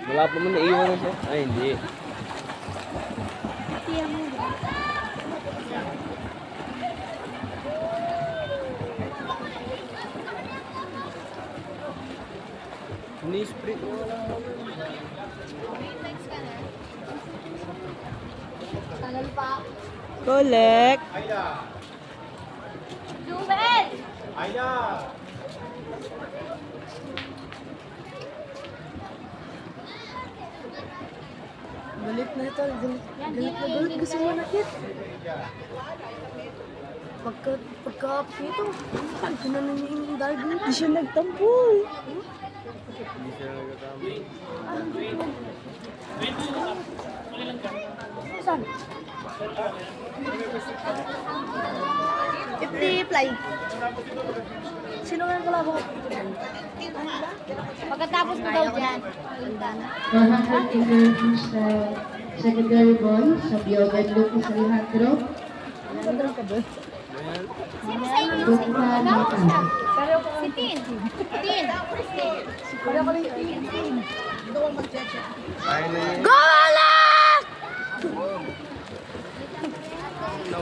Wala pa mo naiwan na siya. Ay, hindi. Ni-spray ko wala. Tagal pa. Collect. Aida. Jubel! Aida. Galit na ito. Galit na galit. Gusto mo nakit. Pagka-up ito. Kinanan niya yung dahil. Hindi siya nagtampol. Hindi siya nagkatama. Saan? Fly. Sino nga yung kalaban? Pagkatapos mo daw dyan. 100 interviews sa secondary ball sa Biogan Lucas Alejandro. Alejandro ka ba? Si Tin. Tin. Kuya ko lang yung Tin. Ito ko mag-check. Go, Alec!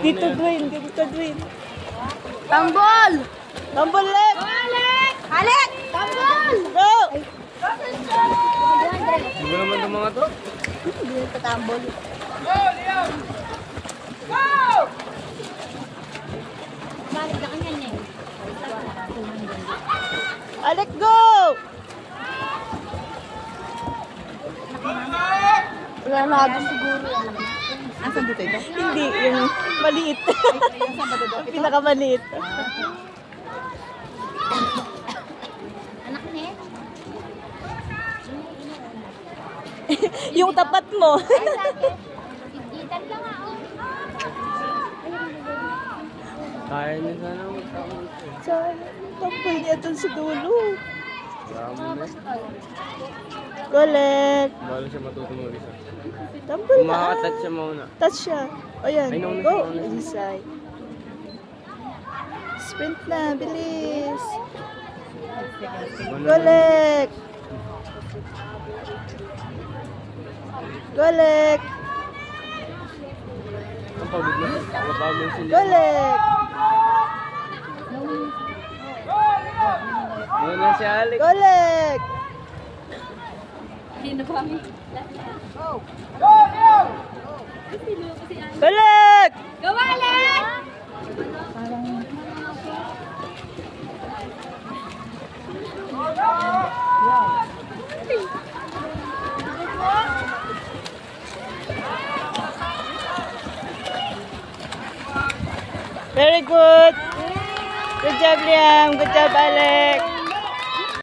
Dito Dwayne. Tambol! Tambol left! Go, Alec! Alec! Tambol! Go! Hindi mo naman itong mga to? Hindi yung patambol. Go, Liam! Go! Balik na kanya niya. Alec, go! Wala na doon siguro. Asan dito ito? Hindi, yung maliit. Yung pinakamaliit. Anak niya? Yung tapat mo. Ay, sabi. Itan ka nga, oh. Kaya niya sana magtama ito. Sana, tampal niya doon sa dulo. Tama na. Collect. Bala siya matutulog isa. Tampal na. Makakatouch siya muna. Touch siya. O yan, Ay, nauna go. siya, nauna This side. Sprint na, bilis. Collect. Collect. Ang pagod na. Napagod sila. Collect. Ano na si Alex? Collect. Sino kami? Go, Liam! Collect. Go, Alec! Very good. Good job, Liam. Good job, Alec.